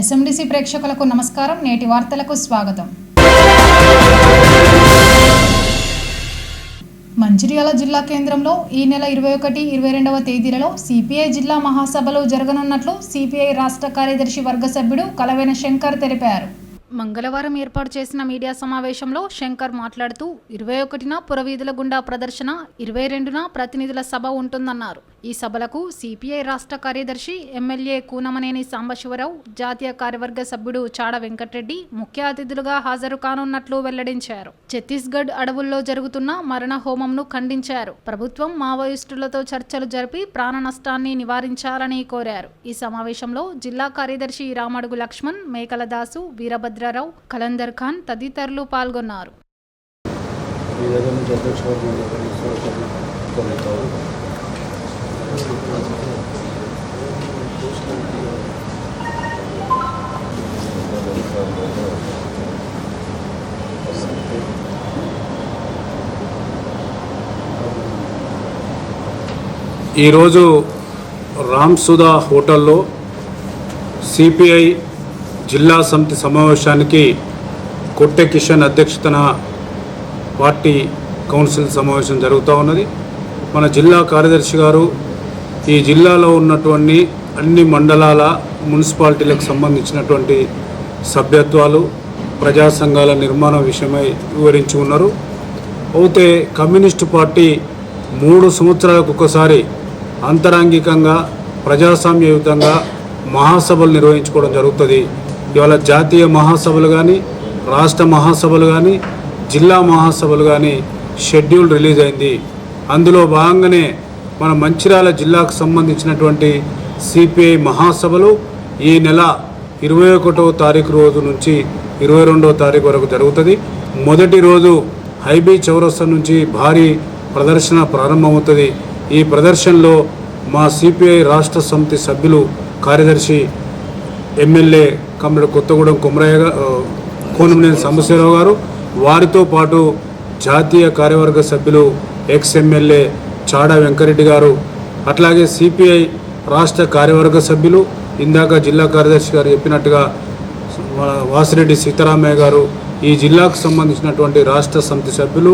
ఎస్ఎండిసి ప్రేక్షకులకు నమస్కారం. నేటి వార్తలకు స్వాగతం. మంచిర్యాల జిల్లా కేంద్రంలో ఈ నెల 21, 22వ తేదీలలో సిపిఐ జిల్లా మహాసభలు జరగనున్నట్లు సిపిఐ రాష్ట్ర కార్యదర్శి వర్గ సభ్యుడు కలవేన శంకర్ తెలిపారు. మంగళవారం ఏర్పాటు చేసిన మీడియా సమావేశంలో శంకర్ మాట్లాడుతూ 21న పురవీధుల గుండా ప్రదర్శన, 22న ప్రతినిధుల సభ ఉంటుందన్నారు. ఈ సభలకు సిపిఐ రాష్ట్ర కార్యదర్శి ఎమ్మెల్యే కూనమనేని సాంబశివరావు, జాతీయ కార్యవర్గ సభ్యుడు చాడ వెంకటరెడ్డి ముఖ్య అతిథులుగా హాజరు కానున్నట్లు వెల్లడించారు. ఛత్తీస్గఢ్ అడవుల్లో జరుగుతున్న మరణ హోమంను ఖండించారు. ప్రభుత్వం మావోయిస్టులతో చర్చలు జరిపి ప్రాణ నష్టాన్ని నివారించాలని కోరారు. ఈ సమావేశంలో జిల్లా కార్యదర్శి రామడుగు లక్ష్మణ్, మేకల దాసు, వీరభద్రరావు, కలందర్ ఖాన్ తదితరులు పాల్గొన్నారు. ఈరోజు రామ్సుదా హోటల్లో సిపిఐ జిల్లా సమితి సమావేశానికి కొట్టె కిషన్ అధ్యక్షతన పార్టీ కౌన్సిల్ సమావేశం జరుగుతూ ఉన్నది. మన జిల్లా కార్యదర్శి గారు ఈ జిల్లాలో ఉన్నటువంటి అన్ని మండలాల మున్సిపాలిటీలకు సంబంధించినటువంటి సభ్యత్వాలు, ప్రజా సంఘాల నిర్మాణం విషయమై వివరించి ఉన్నారు. అయితే కమ్యూనిస్టు పార్టీ 3 సంవత్సరాలకు ఒకసారి అంతరంగికంగా ప్రజాస్వామ్యయుతంగా మహాసభలు నిర్వహించుకోవడం జరుగుతుంది. ఇవాళ జాతీయ మహాసభలు కానీ, రాష్ట్ర మహాసభలు కానీ, జిల్లా మహాసభలు కానీ షెడ్యూల్ రిలీజ్ అయింది. అందులో భాగంగానే మన మంచిర్యాల జిల్లాకు సంబంధించినటువంటి సిపిఐ మహాసభలు ఈ నెల 21వ తారీఖు రోజు నుంచి 22వ తారీఖు వరకు జరుగుతుంది. మొదటి రోజు హైబీ చౌరస్తా నుంచి భారీ ప్రదర్శన ప్రారంభమవుతుంది. ఈ ప్రదర్శనలో మా సిపిఐ రాష్ట్ర సమితి సభ్యులు, కార్యదర్శి ఎమ్మెల్యే కమ్రేడ్ కొత్తగూడెం కూనమనేని సాంబశివరావు గారు, వారితో పాటు జాతీయ కార్యవర్గ సభ్యులు ఎక్స్ ఎమ్మెల్యే చాడ వెంకరెడ్డి గారు, అట్లాగే సిపిఐ రాష్ట్ర కార్యవర్గ సభ్యులు, ఇందాక జిల్లా కార్యదర్శి గారు చెప్పినట్టుగా వాసిరెడ్డి సీతారామయ్య గారు, ఈ జిల్లాకు సంబంధించినటువంటి రాష్ట్ర సమితి సభ్యులు,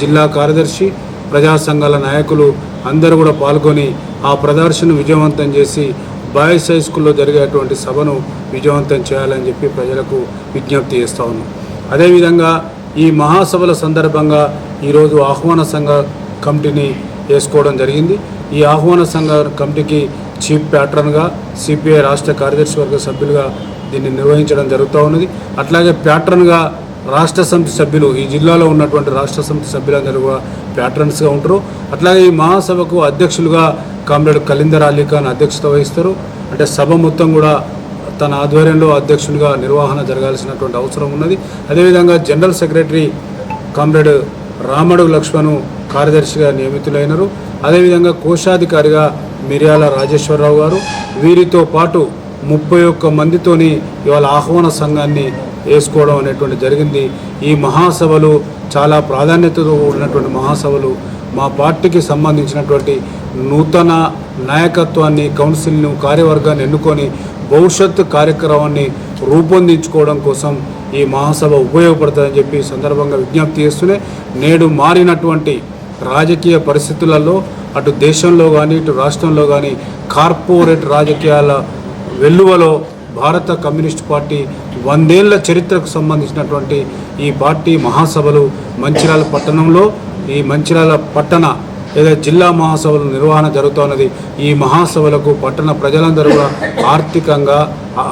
జిల్లా కార్యదర్శి, ప్రజా సంఘాల నాయకులు అందరూ కూడా పాల్గొని ఆ ప్రదర్శనను విజయవంతం చేసి బాయ్స్ హై స్కూల్లో జరిగేటువంటి సభను విజయవంతం చేయాలని చెప్పి ప్రజలకు విజ్ఞప్తి చేస్తూ ఉన్నాం. అదేవిధంగా ఈ మహాసభల సందర్భంగా ఈరోజు ఆహ్వాన సంఘ కమిటీని వేసుకోవడం జరిగింది. ఈ ఆహ్వాన సంఘ కమిటీకి చీఫ్ ప్యాట్రన్గా సిపిఐ రాష్ట్ర కార్యదర్శి వర్గ సభ్యులుగా దీన్ని నిర్వహించడం జరుగుతూ ఉన్నది. అట్లాగే ప్యాట్రన్గా రాష్ట్ర సమితి సభ్యులు, ఈ జిల్లాలో ఉన్నటువంటి రాష్ట్ర సమితి సభ్యులందరూ కూడా ప్యాట్రన్స్గా ఉంటారు. అట్లాగే ఈ మహాసభకు అధ్యక్షులుగా కామ్రేడ్ కలీందర్ అలీ ఖాన్ అధ్యక్షత వహిస్తారు. అంటే సభ మొత్తం కూడా తన ఆధ్వర్యంలో అధ్యక్షునిగా నిర్వహణ జరగాల్సినటువంటి అవసరం ఉన్నది. అదేవిధంగా general secretary comrade Ramadugu Lakshman కార్యదర్శిగా నియమితులైనరు. అదేవిధంగా కోశాధికారిగా మిర్యాల రాజేశ్వరరావు గారు, వీరితో పాటు 31 మందితోని ఇవాళ ఆహ్వాన సంఘాన్ని వేసుకోవడం అనేటువంటి జరిగింది. ఈ మహాసభలు చాలా ప్రాధాన్యతతో ఉన్నటువంటి మహాసభలు. మా పార్టీకి సంబంధించినటువంటి నూతన నాయకత్వాన్ని, కౌన్సిల్ను, కార్యవర్గాన్ని ఎన్నుకొని భవిష్యత్తు కార్యక్రమాన్ని రూపొందించుకోవడం కోసం ఈ మహాసభ ఉపయోగపడుతుందని చెప్పి సందర్భంగా విజ్ఞప్తి చేస్తూనే, నేడు మారినటువంటి రాజకీయ పరిస్థితులలో అటు దేశంలో కానీ, ఇటు రాష్ట్రంలో కానీ కార్పొరేట్ రాజకీయాల వెల్లువలో భారత కమ్యూనిస్ట్ పార్టీ 100 ఏళ్ల చరిత్రకు సంబంధించినటువంటి ఈ పార్టీ మహాసభలు మంచిర్యాల పట్టణంలో, ఈ మంచిర్యాల పట్టణ జిల్లా మహాసభలు నిర్వహణ జరుగుతున్నది. ఈ మహాసభలకు పట్టణ ప్రజలందరూ కూడా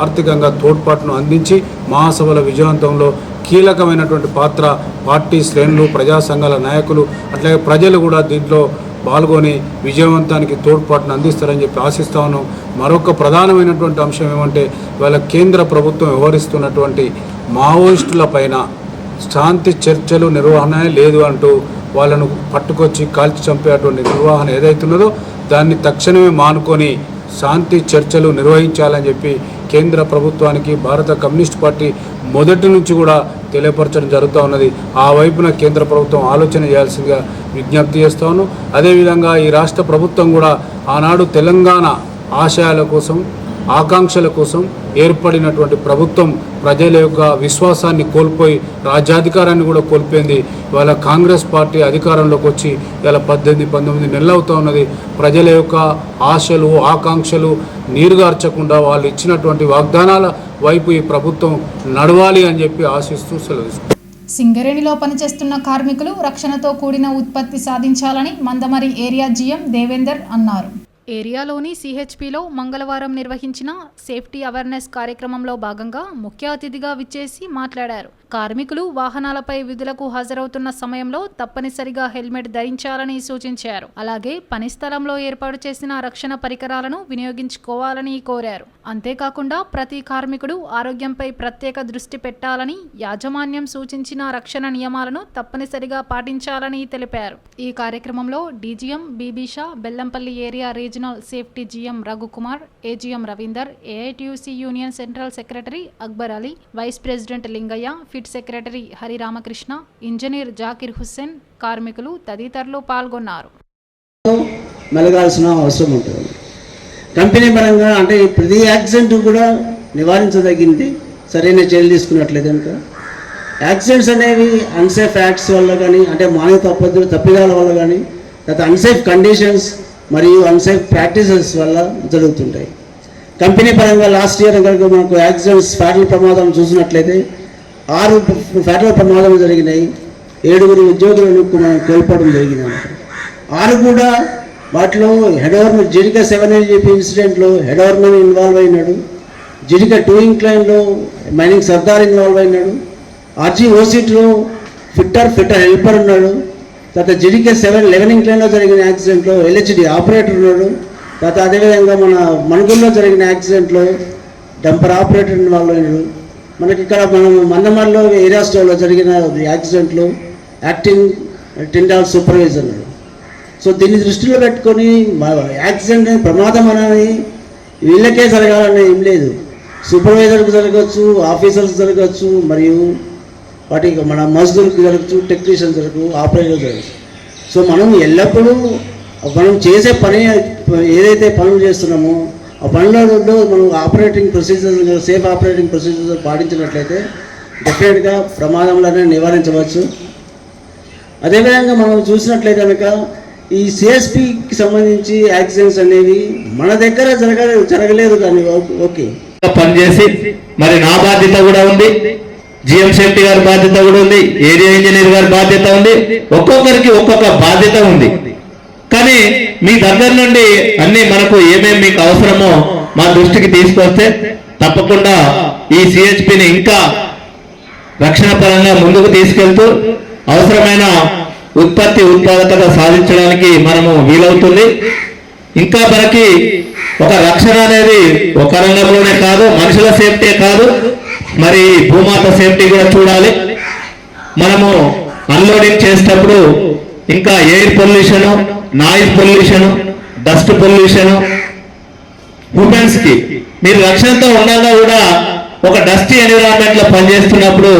ఆర్థికంగా తోడ్పాటును అందించి మహాసభల విజయవంతంలో కీలకమైనటువంటి పాత్ర పార్టీ శ్రేణులు, ప్రజా సంఘాల నాయకులు, అట్లాగే ప్రజలు కూడా దీంట్లో పాల్గొని విజయవంతానికి తోడ్పాటును అందిస్తారని చెప్పి ఆశిస్తా ఉన్నాం. మరొక ప్రధానమైనటువంటి అంశం ఏమంటే, ఇవాళ కేంద్ర ప్రభుత్వం వ్యవహరిస్తున్నటువంటి మావోయిస్టుల పైన శాంతి చర్చలు నిర్వహణ లేదు అంటూ వాళ్ళను పట్టుకొచ్చి కాల్చి చంపేటువంటి నిర్వహణ ఏదైతున్నదో దాన్ని తక్షణమే మానుకొని శాంతి చర్చలు నిర్వహించాలని చెప్పి కేంద్ర ప్రభుత్వానికి భారత కమ్యూనిస్ట్ పార్టీ మొదటి నుంచి కూడా తెలియపరచడం జరుగుతూ ఉన్నది. ఆ వైపున కేంద్ర ప్రభుత్వం ఆలోచన చేయాల్సిందిగా విజ్ఞప్తి చేస్తాను. అదేవిధంగా ఈ రాష్ట్ర ప్రభుత్వం కూడా ఆనాడు తెలంగాణ ఆశయాల కోసం ఆకాంక్షల కోసం ఏర్పడినటువంటి ప్రభుత్వం ప్రజల యొక్క విశ్వాసాన్ని కోల్పోయి రాజ్యాధికారాన్ని కూడా కోల్పోయింది. ఇవాళ కాంగ్రెస్ పార్టీ అధికారంలోకి వచ్చి ఇలా 18-19 నెలలు అవుతా ఉన్నది. ప్రజల యొక్క ఆశలు ఆకాంక్షలు నీరుగార్చకుండా వాళ్ళు ఇచ్చినటువంటి వాగ్దానాల వైపు ఈ ప్రభుత్వం నడవాలి అని చెప్పి ఆశిస్తూ సెలవిస్తుంది. సింగరేణిలో పనిచేస్తున్న కార్మికులు రక్షణతో కూడిన ఉత్పత్తి సాధించాలని మందమరి ఏరియా జీఎం దేవేందర్ అన్నారు. ఏరియాలోని సిహెచ్పిలో మంగళవారం నిర్వహించిన సేఫ్టీ అవేర్నెస్ కార్యక్రమంలో భాగంగా ముఖ్య అతిథిగా విచ్చేసి మాట్లాడారు. కార్మికులు వాహనాలపై విధులకు హాజరవుతున్న సమయంలో తప్పనిసరిగా హెల్మెట్ ధరించాలని సూచించారు. అలాగే పని స్థలంలో ఏర్పాటు చేసిన రక్షణ పరికరాలను వినియోగించుకోవాలని కోరారు. అంతేకాకుండా ప్రతి కార్మికుడు ఆరోగ్యంపై ప్రత్యేక దృష్టి పెట్టాలని, యాజమాన్యం సూచించిన రక్షణ నియమాలను తప్పనిసరిగా పాటించాలని తెలిపారు. ఈ కార్యక్రమంలో DGM Bibisha, Bellampalli area regional safety GM Raghukumar, AGM Ravinder, AITUC union central secretary Akbar Ali, vice president Lingaiah, pit secretary Hariramakrishna, engineer Zakir Hussain, కార్మికులు తదితరులు పాల్గొన్నారు. మెలగాల్సిన అవసరం ఉంటుంది. కంపెనీ పరంగా అంటే ప్రతి యాక్సిడెంట్ కూడా నివారించదగింది సరైన చర్యలు తీసుకున్నట్లయితే కనుక యాక్సిడెంట్స్ అనేవి అన్సేఫ్ యాక్ట్స్ వల్ల కానీ, అంటే మానవ తప్పిదాల వల్ల కానీ, లేదా అన్సేఫ్ కండిషన్స్ మరియు అన్సేఫ్ ప్రాక్టీసెస్ వల్ల జరుగుతుంటాయి. కంపెనీ పరంగా లాస్ట్ ఇయర్ కనుక మనకు యాక్సిడెంట్స్ ఫ్యాటల్ ప్రమాదం చూసినట్లయితే 6 ఫ్యాటల్ ప్రమాదాలు జరిగినాయి. 7 ఉద్యోగులను మనం కోల్పోవడం జరిగింది. 6 కూడా వాటిలో హెడ్ ఓవర్మెన్ జిడిక 7 ఇన్సిడెంట్లో హెడ్ ఓవర్మెన్ ఇన్వాల్వ్ అయినాడు. జిడిక 2 ఇంక్లైన్లో మైనింగ్ సర్దార్ ఇన్వాల్వ్ అయినాడు. ఆర్జీ ఓసిట్లో ఫిట్టర్ హెల్పర్ ఉన్నాడు. తర్వాత జిడిక 11 ఇంక్లైన్లో జరిగిన యాక్సిడెంట్లో ఎల్హెచ్డి ఆపరేటర్ ఉన్నాడు. తర్వాత అదేవిధంగా మన మణుగుల్లో జరిగిన యాక్సిడెంట్లో డంపర్ ఆపరేటర్ ఇన్వాల్వ్ అయినాడు. మనకి ఇక్కడ మనం మందమరిలో ఏరియా స్టోర్లో జరిగిన యాక్సిడెంట్లో యాక్టింగ్ టిండాల్ సూపర్వైజర్ ఉన్నాడు. సో దీన్ని దృష్టిలో పెట్టుకొని యాక్సిడెంట్ ప్రమాదం అనేది వీళ్ళకే జరగాలని ఏం లేదు. సూపర్వైజర్కి జరగవచ్చు, ఆఫీసర్స్ జరగవచ్చు, మరియు వాటికి మన మజ్దూర్కి జరగచ్చు, టెక్నీషియన్ జరగచ్చు, ఆపరేటర్ జరగచ్చు. సో మనం ఎల్లప్పుడూ మనం చేసే పని ఏదైతే పనులు చేస్తున్నామో ఆ పనులలో మనం operating procedure, safe operating procedure పాటించినట్లయితే డెఫినెట్గా ప్రమాదంలోనే నివారించవచ్చు. అదేవిధంగా మనం చూసినట్లయితే కనుక ఈ సిఎస్పికి సంబంధించి యాక్సిడెంట్స్ అనేవి మన దగ్గర జరగలేదు కానీ ఓకే పనిచేసి మరి నా బాధ్యత కూడా ఉంది, జిఎం సేఫ్టీ గారి బాధ్యత కూడా ఉంది, ఏరియా ఇంజనీర్ గారి బాధ్యత ఉంది, ఒక్కొక్కరికి ఒక్కొక్క బాధ్యత ఉంది. కానీ మీ దగ్గర నుండి అన్ని మనకు ఏమేమి మీకు అవసరమో మా దృష్టికి తీసుకొస్తే తప్పకుండా ఈ సిహెచ్పిని ఇంకా రక్షణ పరంగా ముందుకు తీసుకెళ్తూ అవసరమైన ఉత్పాదకత సాధించడానికి మనము వీలవుతుంది. ఇంకా మనకి ఒక రక్షణ అనేది ఒక రంగంలోనే కాదు, మనుషుల సేఫ్టీ కాదు, మరి భూమాత సేఫ్టీ కూడా చూడాలి. మనము అన్లోడింగ్ చేసేటప్పుడు ఇంకా air pollution, noise pollution, dust pollution, women's కి మీరు రక్షణతో ఉండగా కూడా ఒక డస్టీ ఎన్విరాన్మెంట్ లో పనిచేస్తున్నప్పుడు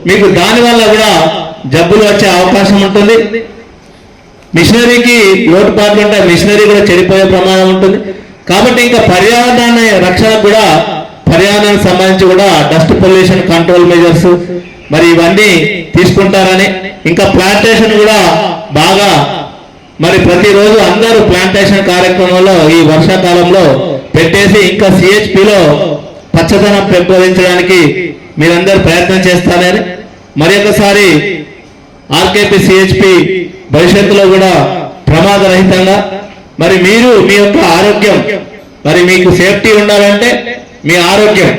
మీకు దానివల్ల కూడా జబ్బులు వచ్చే అవకాశం ఉంటుంది. మిషనరీకి లోటుపాట్లు ఉంటే మిషనరీ కూడా చెడిపోయే ప్రమాదం ఉంటుంది. కాబట్టి ఇంకా పర్యావరణ రక్షణ కూడా, పర్యావరణానికి సంబంధించి కూడా డస్ట్ పొల్యూషన్ కంట్రోల్ మెజర్స్ మరి ఇవన్నీ తీసుకుంటారని, ఇంకా ప్లాంటేషన్ కూడా బాగా మరి ప్రతిరోజు అందరూ ప్లాంటేషన్ కార్యక్రమంలో ఈ వర్షాకాలంలో పెట్టేసి ఇంకా సిహెచ్పిలో పచ్చదనం పెంపొందించడానికి మీరందరూ ప్రయత్నం చేస్తారని మరి ఒకసారి ఆర్కేపీ సిహెచ్పి భవిష్యత్తులో కూడా ప్రమాదరహితంగా మరి మీరు మీ యొక్క ఆరోగ్యం, మరి మీకు సేఫ్టీ ఉండాలంటే మీ ఆరోగ్యం,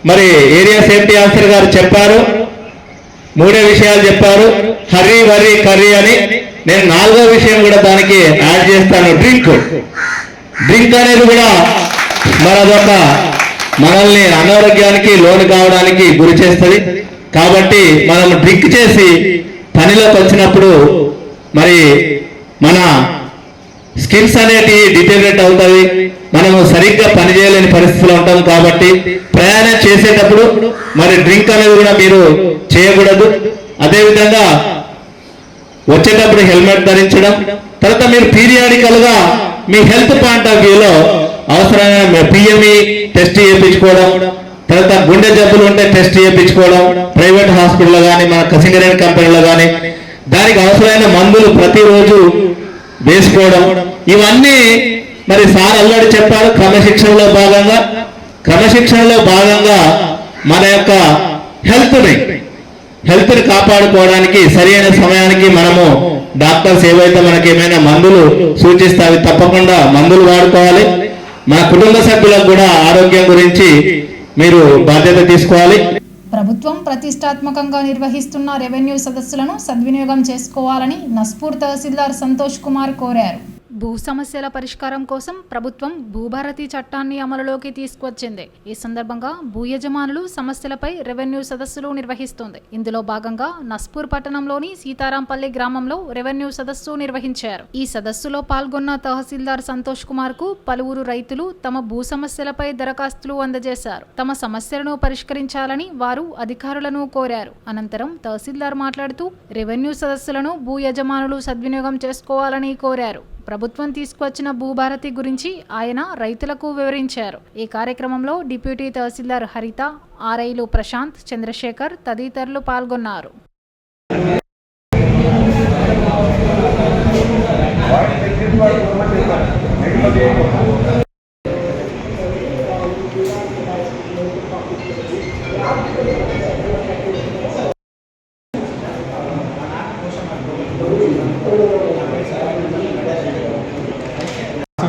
మరి ఏరియా సేఫ్టీ ఆఫీసర్ గారు చెప్పారు, 3 విషయాలు చెప్పారు, హర్రీ వర్రీ కర్రీ అని. నేను 4వ విషయం కూడా దానికి యాడ్ చేస్తాను, డ్రింక్ అనేది కూడా మరొక మనల్ని అనారోగ్యానికి లోను కావడానికి గురి చేస్తుంది. కాబట్టి మనం డ్రింక్ చేసి పనిలోకి వచ్చినప్పుడు మరి మన స్కిల్స్ అనేటివి డిటెరియేట్ అవుతాయి, మనము సరిగ్గా పని చేయలేని పరిస్థితిలో ఉంటాం. కాబట్టి ప్రయాణం చేసేటప్పుడు మరి డ్రింక్ అనేది కూడా మీరు చేయకూడదు. అదేవిధంగా వచ్చేటప్పుడు హెల్మెట్ ధరించడం, తర్వాత మీరు పీరియాడికల్ గా మీ హెల్త్ పాయింట్ ఆఫ్ వ్యూలో అవసరమైన పిఎంఈ టెస్ట్ చేయించుకోవడం, తర్వాత గుండె జబ్బులు ఉంటే టెస్ట్ చేయించుకోవడం, ప్రైవేట్ హాస్పిటల్లో కానీ మన సింగరేణి కంపెనీలో కానీ దానికి అవసరమైన మందులు ప్రతిరోజు వేసుకోవడం, ఇవన్నీ మరి సార్ అల్లాడి చెప్పారు. క్రమశిక్షణలో భాగంగా మన యొక్క హెల్త్ని కాపాడుకోవడానికి సరైన సమయానికి మనము డాక్టర్స్ ఏవైతే మనకి ఏమైనా మందులు సూచిస్తే అవి తప్పకుండా మందులు వాడుకోవాలి. మన కుటుంబ సభ్యులకు కూడా ఆరోగ్యం గురించి మీరు బాధ్యత తీసుకోవాలి. ప్రభుత్వం ప్రతిష్టాత్మకంగా నిర్వహిస్తున్న రెవెన్యూ సదస్సులను సద్వినియోగం చేసుకోవాలని నస్పూర్ తహసీల్దార్ సంతోష్ కుమార్ కోరారు. భూ సమస్యల పరిష్కారం కోసం ప్రభుత్వం భూభారతి చట్టాన్ని అమలులోకి తీసుకువచ్చింది. ఈ సందర్భంగా భూ యజమానులు సమస్యలపై రెవెన్యూ సదస్సులు నిర్వహిస్తోంది. ఇందులో భాగంగా నస్పూర్ పట్టణంలోని సీతారాంపల్లి గ్రామంలో రెవెన్యూ సదస్సు నిర్వహించారు. ఈ సదస్సులో పాల్గొన్న తహసీల్దార్ సంతోష్ కుమార్ కు పలువురు రైతులు తమ భూ సమస్యలపై దరఖాస్తులు అందజేశారు. తమ సమస్యలను పరిష్కరించాలని వారు అధికారులను కోరారు. అనంతరం తహసీల్దార్ మాట్లాడుతూ రెవెన్యూ సదస్సులను భూ యజమానులు సద్వినియోగం చేసుకోవాలని కోరారు. ప్రభుత్వం తీసుకువచ్చిన భూభారతి గురించి ఆయన రైతులకు వివరించారు. ఈ కార్యక్రమంలో డిప్యూటీ తహసీల్దార్ హరిత, ఆర్ఐలు ప్రశాంత్, చంద్రశేఖర్ తదితరులు పాల్గొన్నారు.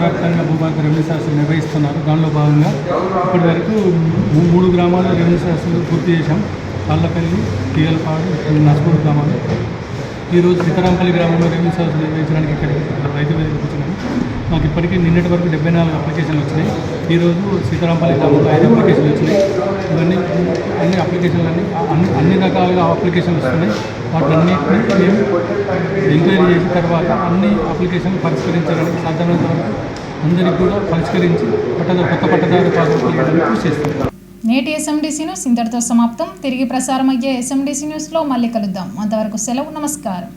వ్యాప్తంగా భూభారతి రెవెన్యూ సదస్సులు నిర్వహిస్తున్నారు. దానిలో భాగంగా ఇప్పటి వరకు 3 గ్రామాల్లో రెవెన్యూ సదస్సులు పూర్తి చేశాం. కాళ్ళపల్లి, తీగలపాడు, నస్పూర్ గ్రామాలు. ఈరోజు సీతారాంపల్లి గ్రామంలో రెవెన్యూ సదస్సు నిర్వహించడానికి ఇక్కడికి రైతు వేదికకు వచ్చినాము. మాకు ఇప్పటికీ నిన్నటి వరకు 74 అప్లికేషన్లు వచ్చినాయి. ఈరోజు సీతారాంపల్లి గ్రామంలో 5 అప్లికేషన్లు వచ్చినాయి. ఇవన్నీ అన్ని అప్లికేషన్లన్నీ అన్ని రకాలుగా అప్లికేషన్లు వస్తున్నాయి. వాటన్నిటిని మేము ఎంక్వైరీ చేసిన తర్వాత అన్ని అప్లికేషన్లు పరిష్కరించడానికి సాధ్యమైనంత వరకు అందరికీ కూడా పరిష్కరించి కొత్త పట్టదారు పాస్బుక్ కృషి చేస్తాం. నేటి ఎస్ఎండిసి న్యూస్ ఇంతటితో సమాప్తం. తిరిగి ప్రసారం అయ్యే ఎస్ఎండిసి న్యూస్లో మళ్ళీ కలుద్దాం. అంతవరకు సెలవు. నమస్కారం.